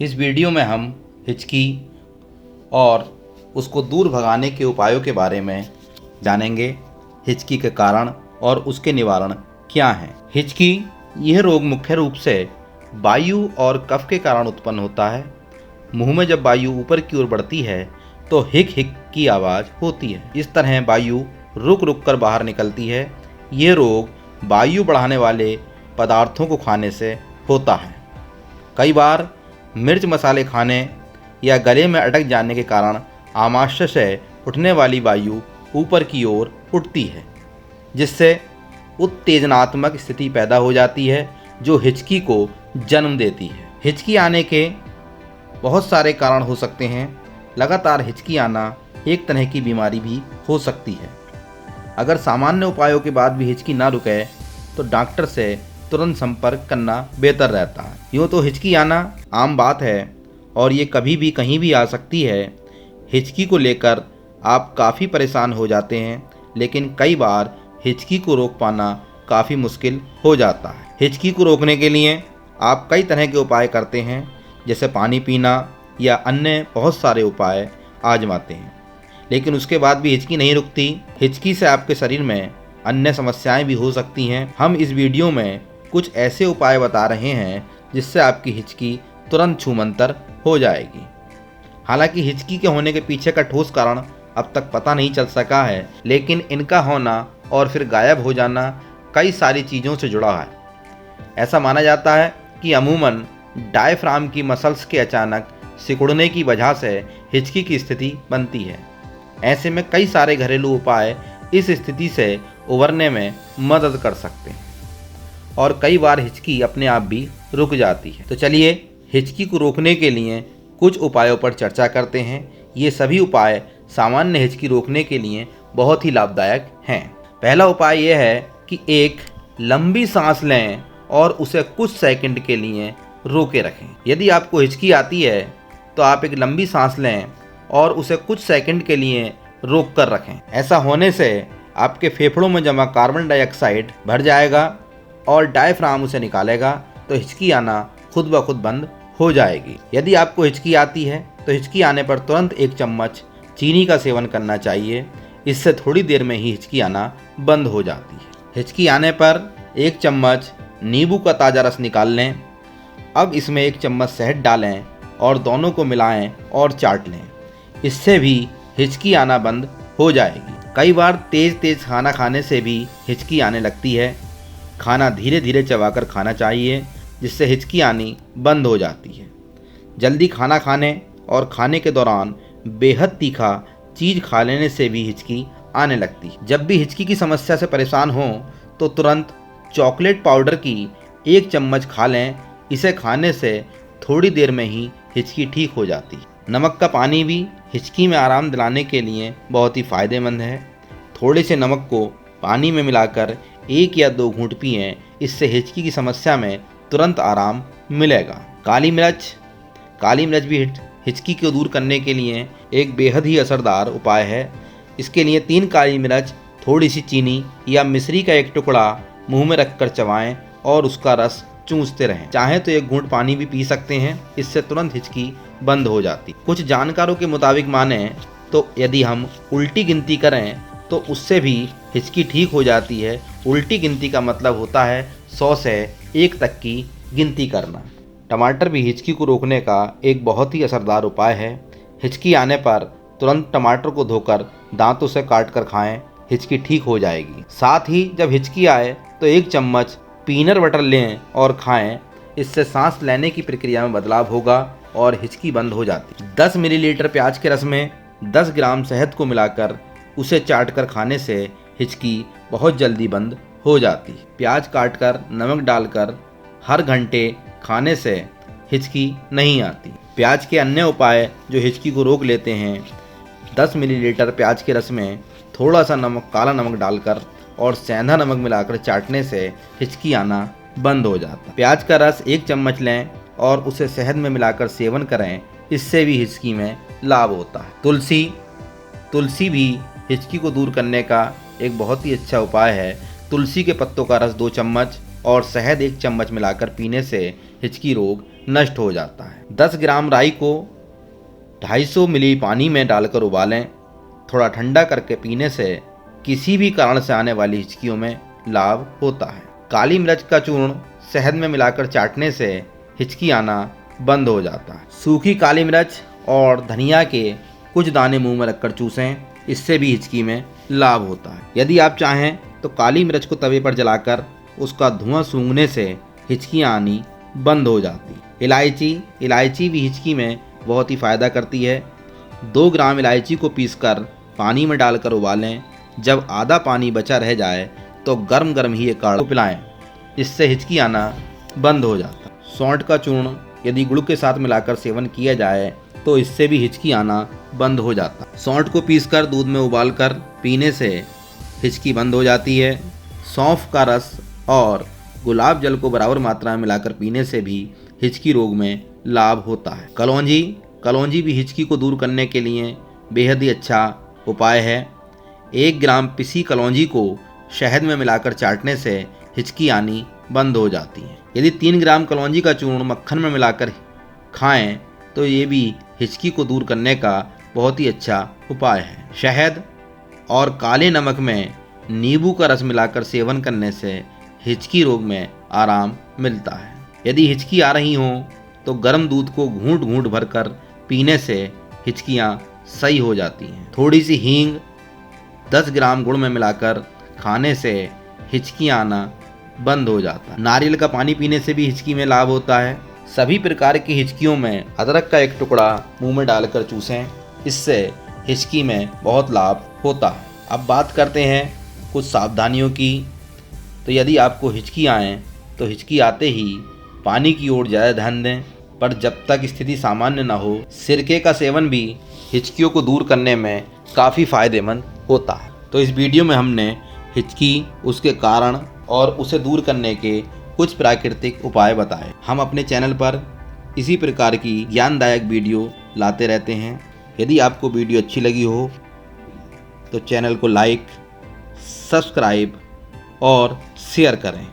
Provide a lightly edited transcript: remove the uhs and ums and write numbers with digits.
इस वीडियो में हम हिचकी और उसको दूर भगाने के उपायों के बारे में जानेंगे। हिचकी के कारण और उसके निवारण क्या हैं। हिचकी यह रोग मुख्य रूप से वायु और कफ के कारण उत्पन्न होता है। मुंह में जब वायु ऊपर की ओर बढ़ती है तो हिक हिक की आवाज़ होती है। इस तरह वायु रुक रुक कर बाहर निकलती है। यह रोग वायु बढ़ाने वाले पदार्थों को खाने से होता है। कई बार मिर्च मसाले खाने या गले में अटक जाने के कारण आमाशय से उठने वाली वायु ऊपर की ओर उठती है, जिससे उत्तेजनात्मक स्थिति पैदा हो जाती है जो हिचकी को जन्म देती है। हिचकी आने के बहुत सारे कारण हो सकते हैं। लगातार हिचकी आना एक तरह की बीमारी भी हो सकती है। अगर सामान्य उपायों के बाद भी हिचकी ना रुके तो डॉक्टर से तुरंत संपर्क करना बेहतर रहता है। यूँ तो हिचकी आना आम बात है और ये कभी भी कहीं भी आ सकती है। हिचकी को लेकर आप काफ़ी परेशान हो जाते हैं, लेकिन कई बार हिचकी को रोक पाना काफ़ी मुश्किल हो जाता है। हिचकी को रोकने के लिए आप कई तरह के उपाय करते हैं, जैसे पानी पीना या अन्य बहुत सारे उपाय आजमाते हैं, लेकिन उसके बाद भी हिचकी नहीं रुकती। हिचकी से आपके शरीर में अन्य समस्याएं भी हो सकती हैं। हम इस वीडियो में कुछ ऐसे उपाय बता रहे हैं जिससे आपकी हिचकी तुरंत छूमंतर हो जाएगी। हालांकि हिचकी के होने के पीछे का ठोस कारण अब तक पता नहीं चल सका है, लेकिन इनका होना और फिर गायब हो जाना कई सारी चीज़ों से जुड़ा है। ऐसा माना जाता है कि अमूमन डायफ्राम की मसल्स के अचानक सिकुड़ने की वजह से हिचकी की स्थिति बनती है। ऐसे में कई सारे घरेलू उपाय इस स्थिति से उबरने में मदद कर सकते हैं और कई बार हिचकी अपने आप भी रुक जाती है। तो चलिए हिचकी को रोकने के लिए कुछ उपायों पर चर्चा करते हैं। ये सभी उपाय सामान्य हिचकी रोकने के लिए बहुत ही लाभदायक हैं। पहला उपाय यह है कि एक लंबी सांस लें और उसे कुछ सेकंड के लिए रोके रखें। यदि आपको हिचकी आती है तो आप एक लंबी सांस लें और उसे कुछ सेकंड के लिए रोक कर रखें। ऐसा होने से आपके फेफड़ों में जमा कार्बन डाइऑक्साइड भर जाएगा और डायफ्राम उसे निकालेगा, तो हिचकी आना खुद ब खुद बंद हो जाएगी। यदि आपको हिचकी आती है तो हिचकी आने पर तुरंत 1 चम्मच चीनी का सेवन करना चाहिए। इससे थोड़ी देर में ही हिचकी आना बंद हो जाती है। हिचकी आने पर 1 चम्मच नींबू का ताज़ा रस निकाल लें। अब इसमें 1 चम्मच शहद डालें और दोनों को मिलाएं और चाट लें। इससे भी हिचकी आना बंद हो जाएगी। कई बार तेज़ खाना खाने से भी हिचकी आने लगती है। खाना धीरे धीरे चबाकर खाना चाहिए, जिससे हिचकी आनी बंद हो जाती है। जल्दी खाना खाने और खाने के दौरान बेहद तीखा चीज़ खा लेने से भी हिचकी आने लगती है। जब भी हिचकी की समस्या से परेशान हों तो तुरंत चॉकलेट पाउडर की 1 चम्मच खा लें। इसे खाने से थोड़ी देर में ही हिचकी ठीक हो जाती है। नमक का पानी भी हिचकी में आराम दिलाने के लिए बहुत ही फ़ायदेमंद है। थोड़े से नमक को पानी में मिलाकर 1 या 2 घूंट पिएं। इससे हिचकी की समस्या में तुरंत आराम मिलेगा। काली मिर्च भी हिचकी को दूर करने के लिए एक बेहद ही असरदार उपाय है। इसके लिए 3 काली मिर्च, थोड़ी सी चीनी या मिश्री का 1 टुकड़ा मुंह में रखकर चबाएं और उसका रस चूसते रहें। चाहे तो 1 घूंट पानी भी पी सकते हैं। इससे तुरंत हिचकी बंद हो जाती। कुछ जानकारों के मुताबिक माने तो यदि हम उल्टी गिनती करें तो उससे भी हिचकी ठीक हो जाती है। उल्टी गिनती का मतलब होता है 100 से 1 तक की गिनती करना। टमाटर भी हिचकी को रोकने का एक बहुत ही असरदार उपाय है। हिचकी आने पर तुरंत टमाटर को धोकर दांतों से काट कर खाएं। हिचकी ठीक हो जाएगी। साथ ही जब हिचकी आए तो 1 चम्मच पीनट बटर लें और खाएं। इससे सांस लेने की प्रक्रिया में बदलाव होगा और हिचकी बंद हो जाती है। 10 मिलीलीटर प्याज के रस में 10 ग्राम शहद को मिलाकर उसे चाटकर खाने से हिचकी बहुत जल्दी बंद हो जाती है। प्याज काटकर नमक डालकर हर घंटे खाने से हिचकी नहीं आती। प्याज के अन्य उपाय जो हिचकी को रोक लेते हैं, 10 मिलीलीटर प्याज के रस में थोड़ा सा काला नमक डालकर और सेंधा नमक मिलाकर चाटने से हिचकी आना बंद हो जाता है। प्याज का रस 1 चम्मच लें और उसे शहद में मिलाकर सेवन करें। इससे भी हिचकी में लाभ होता है। तुलसी भी हिचकी को दूर करने का एक बहुत ही अच्छा उपाय है। तुलसी के पत्तों का रस 2 चम्मच और शहद 1 चम्मच मिलाकर पीने से हिचकी रोग नष्ट हो जाता है। 10 ग्राम राई को 250 मिली पानी में डालकर उबालें। थोड़ा ठंडा करके पीने से किसी भी कारण से आने वाली हिचकियों में लाभ होता है। काली मिर्च का चूर्ण शहद में मिलाकर चाटने से हिचकी आना बंद हो जाता है। सूखी काली मिर्च और धनिया के कुछ दाने मुंह में रखकर चूसें, इससे भी हिचकी में लाभ होता है। यदि आप चाहें तो काली मिर्च को तवे पर जलाकर उसका धुआं सूंघने से हिचकियाँ आनी बंद हो जाती। इलायची भी हिचकी में बहुत ही फ़ायदा करती है। 2 ग्राम इलायची को पीसकर पानी में डालकर उबालें। जब आधा पानी बचा रह जाए तो गर्म गर्म ही ये काढ़ा पिलाएं, इससे हिचकी आना बंद हो जाता है। सौंठ का चूर्ण यदि गुड़ के साथ मिलाकर सेवन किया जाए तो इससे भी हिचकी आना बंद हो जाता है। सौंठ को पीसकर दूध में उबालकर पीने से हिचकी बंद हो जाती है। सौंफ का रस और गुलाब जल को बराबर मात्रा में मिलाकर पीने से भी हिचकी रोग में लाभ होता है। कलौंजी भी हिचकी को दूर करने के लिए बेहद ही अच्छा उपाय है। 1 ग्राम पिसी कलौंजी को शहद में मिलाकर चाटने से हिचकी आनी बंद हो जाती है। यदि 3 ग्राम कलौंजी का चूर्ण मक्खन में मिलाकर खाएं तो ये भी हिचकी को दूर करने का बहुत ही अच्छा उपाय है। शहद और काले नमक में नींबू का रस मिलाकर सेवन करने से हिचकी रोग में आराम मिलता है। यदि हिचकी आ रही हो तो गर्म दूध को घूंट घूंट भरकर पीने से हिचकियाँ सही हो जाती हैं। थोड़ी सी हींग 10 ग्राम गुड़ में मिलाकर खाने से हिचकियाँ आना बंद हो जाता है। नारियल का पानी पीने से भी हिचकी में लाभ होता है। सभी प्रकार की हिचकियों में अदरक का एक टुकड़ा मुंह में डालकर चूसें, इससे हिचकी में बहुत लाभ होता है। अब बात करते हैं कुछ सावधानियों की। तो यदि आपको हिचकी आए तो हिचकी आते ही पानी की ओर ज़्यादा ध्यान दें, पर जब तक स्थिति सामान्य न हो सिरके का सेवन भी हिचकियों को दूर करने में काफ़ी फ़ायदेमंद होता है। तो इस वीडियो में हमने हिचकी, उसके कारण और उसे दूर करने के कुछ प्राकृतिक उपाय बताए। हम अपने चैनल पर इसी प्रकार की ज्ञानदायक वीडियो लाते रहते हैं। यदि आपको वीडियो अच्छी लगी हो तो चैनल को लाइक, सब्सक्राइब और शेयर करें।